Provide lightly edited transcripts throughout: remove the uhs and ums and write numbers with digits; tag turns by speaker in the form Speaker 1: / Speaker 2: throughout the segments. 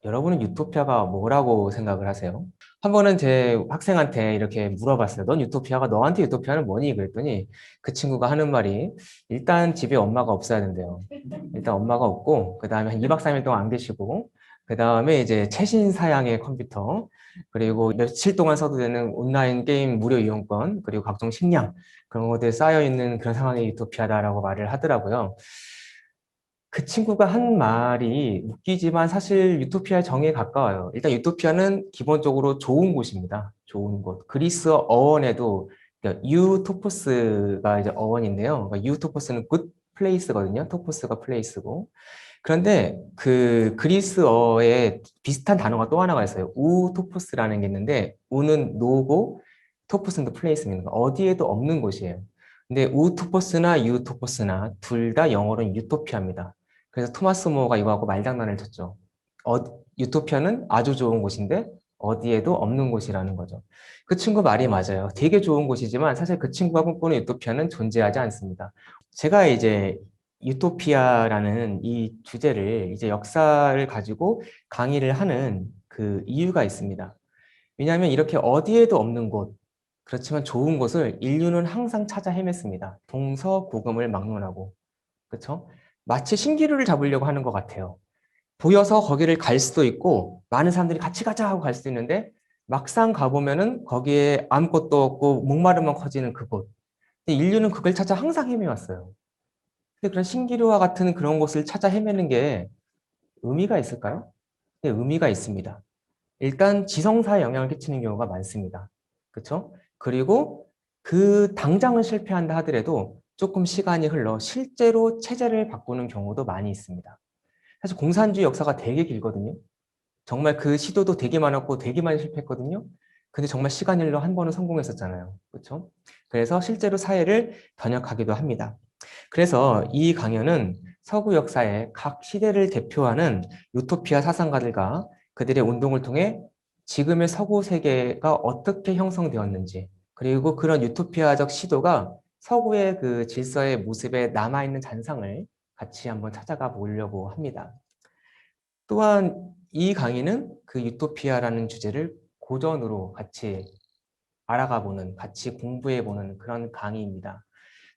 Speaker 1: 여러분은 유토피아가 뭐라고 생각을 하세요? 한 번은 제 학생한테 이렇게 물어봤어요. 넌 유토피아가, 너한테 유토피아는 뭐니? 그랬더니 그 친구가 하는 말이 일단 집에 엄마가 없어야 된대요. 일단 엄마가 없고, 그 다음에 한 2박 3일 동안 안 계시고, 그 다음에 이제 최신 사양의 컴퓨터, 그리고 며칠 동안 써도 되는 온라인 게임 무료 이용권, 그리고 각종 식량, 그런 것들 쌓여있는 그런 상황이 유토피아다라고 말을 하더라고요. 그 친구가 한 말이 웃기지만 사실 유토피아의 정의에 가까워요. 일단 유토피아는 기본적으로 좋은 곳입니다. 좋은 곳. 그리스 어원에도 그러니까 유토포스가 이제 어원인데요. 그러니까 유토포스는 good place거든요. 토포스가 place고. 그런데 그 그리스어에 비슷한 단어가 또 하나가 있어요. 우토포스라는 게 있는데 우는 노고 토포스는 플레이스입니다. 어디에도 없는 곳이에요. 근데 우토포스나 유토포스나 둘 다 영어로는 유토피아입니다. 그래서 토마스 모어가 이거하고 말장난을 쳤죠. 어, 유토피아는 아주 좋은 곳인데 어디에도 없는 곳이라는 거죠. 그 친구 말이 맞아요. 되게 좋은 곳이지만 사실 그 친구가 꿈꾸는 유토피아는 존재하지 않습니다. 제가 이제 유토피아라는 이 주제를 이제 역사를 가지고 강의를 하는 그 이유가 있습니다. 왜냐하면 이렇게 어디에도 없는 곳, 그렇지만 좋은 곳을 인류는 항상 찾아 헤맸습니다. 동서고금을 막론하고. 그렇죠? 마치 신기루를 잡으려고 하는 것 같아요. 보여서 거기를 갈 수도 있고 많은 사람들이 같이 가자 하고 갈 수도 있는데 막상 가보면은 거기에 아무것도 없고 목마름만 커지는 그곳. 근데 인류는 그걸 찾아 항상 헤매왔어요. 근데 그런 신기루와 같은 그런 곳을 찾아 헤매는 게 의미가 있을까요? 네, 의미가 있습니다. 일단 지성사에 영향을 끼치는 경우가 많습니다. 그렇죠? 그리고 그 당장은 실패한다 하더라도 조금 시간이 흘러 실제로 체제를 바꾸는 경우도 많이 있습니다. 사실 공산주의 역사가 되게 길거든요. 정말 그 시도도 되게 많았고 되게 많이 실패했거든요. 근데 정말 시간이 흘러 한 번은 성공했었잖아요. 그렇죠? 그래서 실제로 사회를 변혁하기도 합니다. 그래서 이 강연은 서구 역사의 각 시대를 대표하는 유토피아 사상가들과 그들의 운동을 통해 지금의 서구 세계가 어떻게 형성되었는지, 그리고 그런 유토피아적 시도가 서구의 그 질서의 모습에 남아있는 잔상을 같이 한번 찾아가 보려고 합니다. 또한 이 강의는 그 유토피아라는 주제를 고전으로 같이 알아가 보는, 같이 공부해 보는 그런 강의입니다.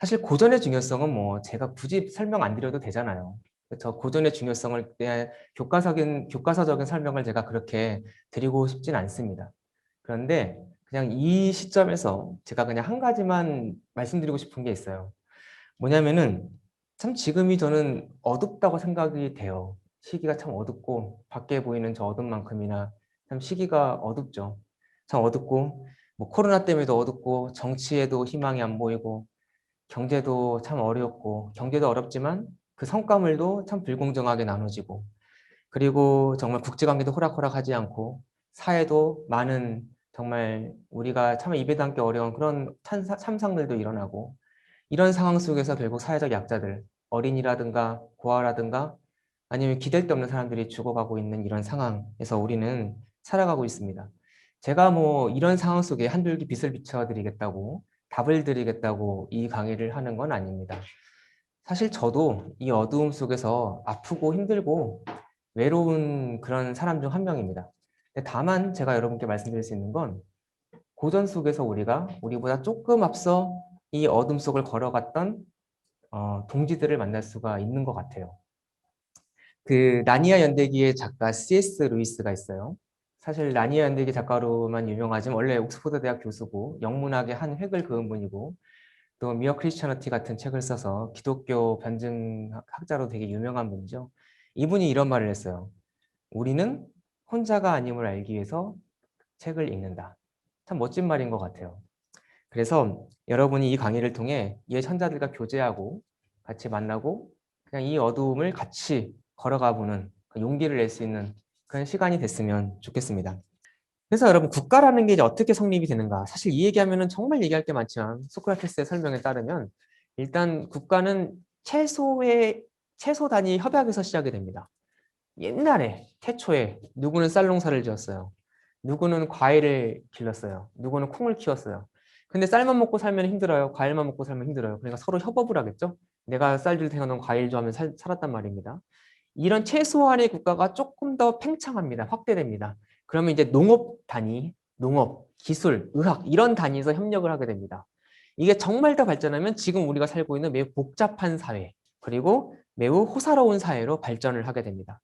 Speaker 1: 사실 고전의 중요성은 뭐 제가 굳이 설명 안 드려도 되잖아요. 그렇죠? 고전의 중요성을 그냥 교과서적인 설명을 제가 그렇게 드리고 싶진 않습니다. 그런데 그냥 이 시점에서 제가 그냥 한 가지만 말씀드리고 싶은 게 있어요. 뭐냐면은 참 지금이 저는 어둡다고 생각이 돼요. 시기가 참 어둡고 밖에 보이는 저 어둠만큼이나 참 시기가 어둡죠. 참 어둡고 뭐 코로나 때문에도 어둡고 정치에도 희망이 안 보이고 경제도 참 어렵고 경제도 어렵지만 그 성과물도 참 불공정하게 나눠지고 그리고 정말 국제관계도 호락호락하지 않고 사회도 많은 정말 우리가 참 입에 담기 어려운 그런 참상들도 일어나고 이런 상황 속에서 결국 사회적 약자들, 어린이라든가 고아라든가 아니면 기댈 데 없는 사람들이 죽어가고 있는 이런 상황에서 우리는 살아가고 있습니다. 제가 뭐 이런 상황 속에 한줄기 빛을 비춰드리겠다고 답을 드리겠다고 이 강의를 하는 건 아닙니다. 사실 저도 이 어두움 속에서 아프고 힘들고 외로운 그런 사람 중 한 명입니다. 다만 제가 여러분께 말씀드릴 수 있는 건 고전 속에서 우리보다 조금 앞서 이 어둠 속을 걸어갔던 동지들을 만날 수가 있는 것 같아요. 그 나니아 연대기의 작가 C.S. 루이스가 있어요. 사실 나니아 연대기 작가로만 유명하지만 원래 옥스퍼드 대학 교수고 영문학의 한 획을 그은 분이고 또 미어 크리스처너티 같은 책을 써서 기독교 변증 학자로 되게 유명한 분이죠. 이분이 이런 말을 했어요. 우리는 혼자가 아님을 알기 위해서 책을 읽는다. 참 멋진 말인 것 같아요. 그래서 여러분이 이 강의를 통해 옛 천자들과 교제하고 같이 만나고 그냥 이 어두움을 같이 걸어가 보는 그 용기를 낼 수 있는 그런 시간이 됐으면 좋겠습니다. 그래서 여러분 국가라는 게 이제 어떻게 성립이 되는가? 사실 이 얘기하면은 정말 얘기할 게 많지만 소크라테스의 설명에 따르면 일단 국가는 최소 단위 협약에서 시작이 됩니다. 옛날에 태초에 누구는 쌀농사를 지었어요. 누구는 과일을 길렀어요. 누구는 콩을 키웠어요. 근데 쌀만 먹고 살면 힘들어요. 과일만 먹고 살면 힘들어요. 그러니까 서로 협업을 하겠죠. 내가 쌀 줄 테면 과일 줘 하면 살았단 말입니다. 이런 최소한의 국가가 조금 더 팽창합니다. 확대됩니다. 그러면 이제 농업 단위, 농업, 기술, 의학 이런 단위에서 협력을 하게 됩니다. 이게 정말 더 발전하면 지금 우리가 살고 있는 매우 복잡한 사회, 그리고 매우 호사로운 사회로 발전을 하게 됩니다.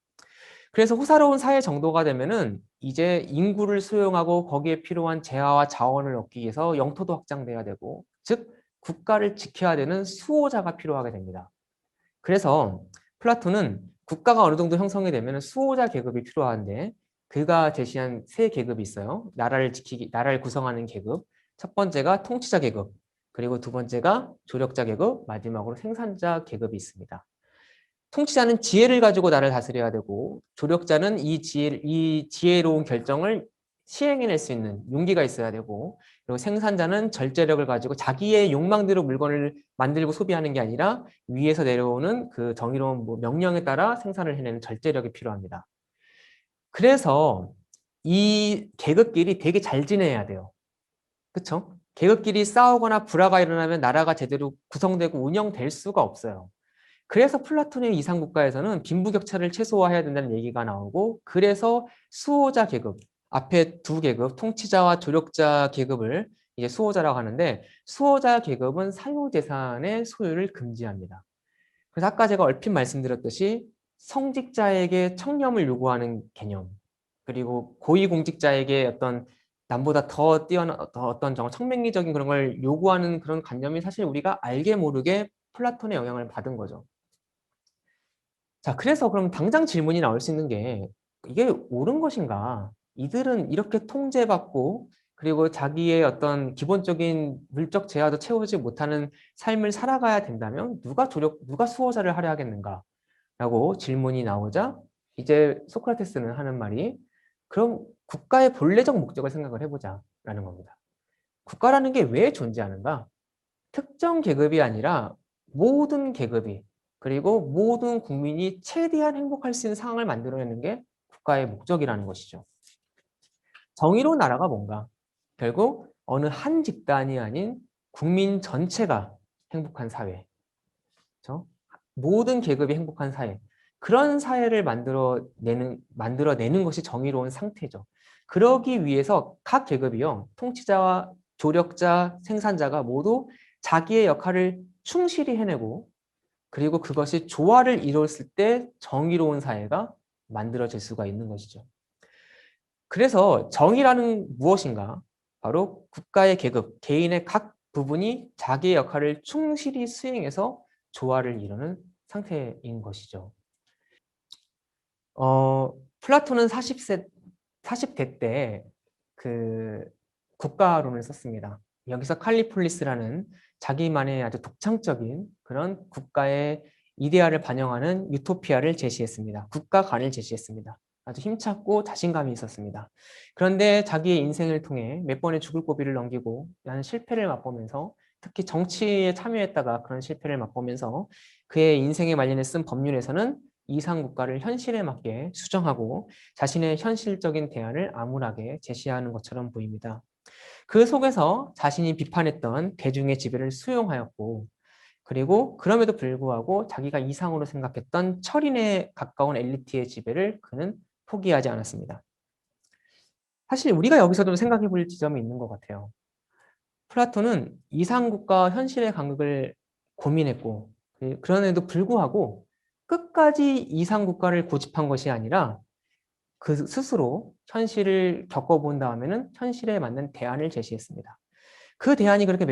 Speaker 1: 그래서 호사로운 사회 정도가 되면은 이제 인구를 수용하고 거기에 필요한 재화와 자원을 얻기 위해서 영토도 확장돼야 되고, 즉 국가를 지켜야 되는 수호자가 필요하게 됩니다. 그래서 플라톤은 국가가 어느 정도 형성이 되면 수호자 계급이 필요한데, 그가 제시한 세 계급이 있어요. 나라를 구성하는 계급. 첫 번째가 통치자 계급, 그리고 두 번째가 조력자 계급, 마지막으로 생산자 계급이 있습니다. 통치자는 지혜를 가지고 나를 다스려야 되고, 조력자는 이 지혜로운 결정을 시행해낼 수 있는 용기가 있어야 되고, 그리고 생산자는 절제력을 가지고 자기의 욕망대로 물건을 만들고 소비하는 게 아니라 위에서 내려오는 그 정의로운 명령에 따라 생산을 해내는 절제력이 필요합니다. 그래서 이 계급끼리 되게 잘 지내야 돼요. 그렇죠? 계급끼리 싸우거나 불화가 일어나면 나라가 제대로 구성되고 운영될 수가 없어요. 그래서 플라톤의 이상국가에서는 빈부격차를 최소화해야 된다는 얘기가 나오고, 그래서 수호자 계급, 앞에 두 계급, 통치자와 조력자 계급을 이제 수호자라고 하는데, 수호자 계급은 사유재산의 소유를 금지합니다. 그래서 아까 제가 얼핏 말씀드렸듯이 성직자에게 청렴을 요구하는 개념, 그리고 고위공직자에게 어떤 남보다 더 뛰어난 어떤 청맹리적인 그런 걸 요구하는 그런 관념이 사실 우리가 알게 모르게 플라톤의 영향을 받은 거죠. 자, 그래서 그럼 당장 질문이 나올 수 있는 게, 이게 옳은 것인가? 이들은 이렇게 통제받고 그리고 자기의 어떤 기본적인 물적 재화도 채우지 못하는 삶을 살아가야 된다면 누가 수호자를 하려 하겠는가? 라고 질문이 나오자 이제 소크라테스는 하는 말이, 그럼 국가의 본래적 목적을 생각을 해보자 라는 겁니다. 국가라는 게 왜 존재하는가? 특정 계급이 아니라 모든 계급이, 그리고 모든 국민이 최대한 행복할 수 있는 상황을 만들어내는 게 국가의 목적이라는 것이죠. 정의로운 나라가 뭔가? 결국 어느 한 집단이 아닌 국민 전체가 행복한 사회, 그렇죠? 모든 계급이 행복한 사회, 그런 사회를 만들어내는 것이 정의로운 상태죠. 그러기 위해서 각 계급이요, 통치자와 조력자, 생산자가 모두 자기의 역할을 충실히 해내고, 그리고 그것이 조화를 이뤘을 때 정의로운 사회가 만들어질 수가 있는 것이죠. 그래서 정의라는 무엇인가? 바로 국가의 계급, 개인의 각 부분이 자기의 역할을 충실히 수행해서 조화를 이루는 상태인 것이죠. 플라톤은 40대 때 그 국가론을 썼습니다. 여기서 칼리폴리스라는 자기만의 아주 독창적인 그런 국가의 이데아를 반영하는 유토피아를 제시했습니다. 국가관을 제시했습니다. 아주 힘찼고 자신감이 있었습니다. 그런데 자기의 인생을 통해 몇 번의 죽을 고비를 넘기고 나는 실패를 맛보면서, 특히 정치에 참여했다가 그런 실패를 맛보면서 그의 인생에 관련해 쓴 법률에서는 이상국가를 현실에 맞게 수정하고 자신의 현실적인 대안을 암울하게 제시하는 것처럼 보입니다. 그 속에서 자신이 비판했던 대중의 지배를 수용하였고, 그리고 그럼에도 불구하고 자기가 이상으로 생각했던 철인에 가까운 엘리트의 지배를 그는 포기하지 않았습니다. 사실 우리가 여기서 좀 생각해 볼 지점이 있는 것 같아요. 플라톤은 이상국가와 현실의 간극을 고민했고, 그럼에도 불구하고 끝까지 이상국가를 고집한 것이 아니라 그 스스로 현실을 겪어본 다음에는 현실에 맞는 대안을 제시했습니다. 그 대안이 그렇게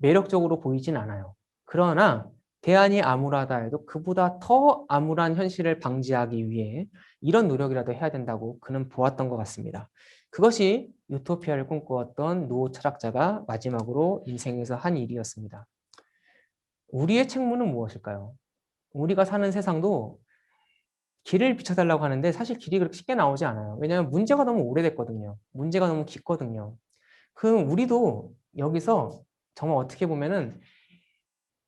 Speaker 1: 매력적으로 보이진 않아요. 그러나 대안이 암울하다 해도 그보다 더 암울한 현실을 방지하기 위해 이런 노력이라도 해야 된다고 그는 보았던 것 같습니다. 그것이 유토피아를 꿈꾸었던 노 철학자가 마지막으로 인생에서 한 일이었습니다. 우리의 책무는 무엇일까요? 우리가 사는 세상도 길을 비춰달라고 하는데 사실 길이 그렇게 쉽게 나오지 않아요. 왜냐하면 문제가 너무 오래됐거든요. 문제가 너무 깊거든요. 그럼 우리도 여기서 정말 어떻게 보면은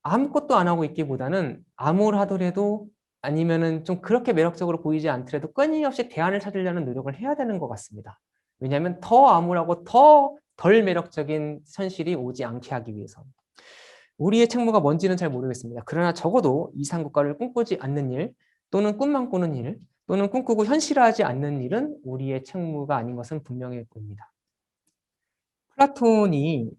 Speaker 1: 아무것도 안 하고 있기보다는 암울하더라도, 아니면은 좀 그렇게 매력적으로 보이지 않더라도 끊임없이 대안을 찾으려는 노력을 해야 되는 것 같습니다. 왜냐하면 더 암울하고 더 덜 매력적인 현실이 오지 않게 하기 위해서. 우리의 책무가 뭔지는 잘 모르겠습니다. 그러나 적어도 이상국가를 꿈꾸지 않는 일, 또는 꿈만 꾸는 일, 또는 꿈꾸고 현실화하지 않는 일은 우리의 책무가 아닌 것은 분명해 보입니다. 플라톤이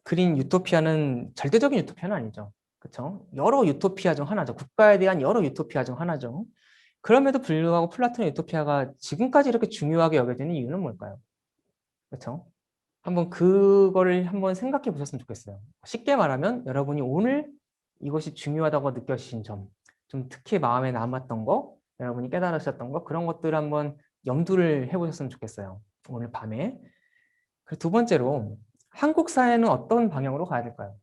Speaker 1: 그린 유토피아는 절대적인 유토피아는 아니죠. 그렇죠? 여러 유토피아 중 하나죠. 국가에 대한 여러 유토피아 중 하나죠. 그럼에도 불구하고 플라톤의 유토피아가 지금까지 이렇게 중요하게 여겨지는 이유는 뭘까요? 그렇죠? 한번 그거를 한번 생각해 보셨으면 좋겠어요. 쉽게 말하면 여러분이 오늘 이것이 중요하다고 느껴지신 점, 좀 특히 마음에 남았던 거, 여러분이 깨달으셨던 거, 그런 것들을 한번 염두를 해보셨으면 좋겠어요. 오늘 밤에. 그리고 두 번째로 한국 사회는 어떤 방향으로 가야 될까요?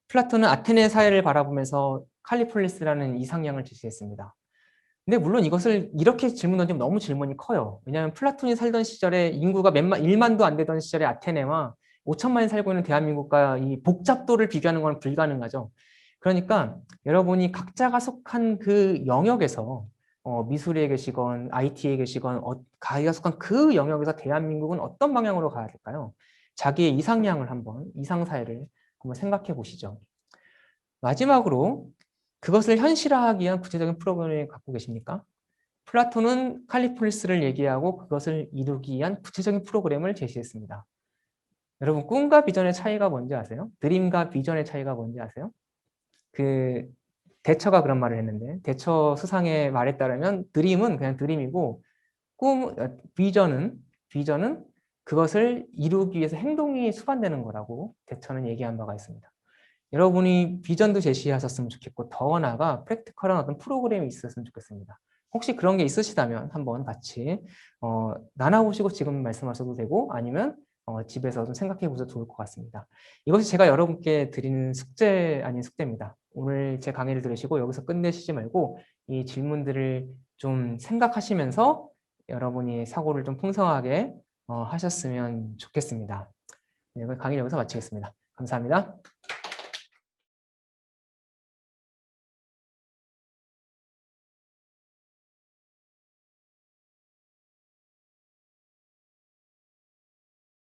Speaker 1: 플라톤은 아테네 사회를 바라보면서 칼리폴리스라는 이상향을 제시했습니다. 근데 물론 이것을 이렇게 질문 던지면 너무 질문이 커요. 왜냐하면 플라톤이 살던 시절에 인구가 1만도 안 되던 시절에 아테네와 5천만이 살고 있는 대한민국과 이 복잡도를 비교하는 건 불가능하죠. 그러니까 여러분이 각자가 속한 그 영역에서 미술에 계시건 IT에 계시건 자기가 속한 그 영역에서 대한민국은 어떤 방향으로 가야 될까요? 자기의 이상향을 한번, 이상사회를 한번 생각해 보시죠. 마지막으로 그것을 현실화하기 위한 구체적인 프로그램을 갖고 계십니까? 플라톤은 칼리폴리스를 얘기하고 그것을 이루기 위한 구체적인 프로그램을 제시했습니다. 여러분, 꿈과 비전의 차이가 뭔지 아세요? 드림과 비전의 차이가 뭔지 아세요? 그 대처가 그런 말을 했는데, 대처 수상의 말에 따르면 드림은 그냥 드림이고 비전은 그것을 이루기 위해서 행동이 수반되는 거라고 대처는 얘기한 바가 있습니다. 여러분이 비전도 제시하셨으면 좋겠고 더 나아가 프랙티컬한 어떤 프로그램이 있었으면 좋겠습니다. 혹시 그런 게 있으시다면 한번 같이 나눠보시고 지금 말씀하셔도 되고 아니면 집에서 좀 생각해 보셔도 좋을 것 같습니다. 이것이 제가 여러분께 드리는 숙제 아닌 숙제입니다. 오늘 제 강의를 들으시고 여기서 끝내시지 말고 이 질문들을 좀 생각하시면서 여러분이 사고를 좀 풍성하게 하셨으면 좋겠습니다. 네, 강의 여기서 마치겠습니다. 감사합니다.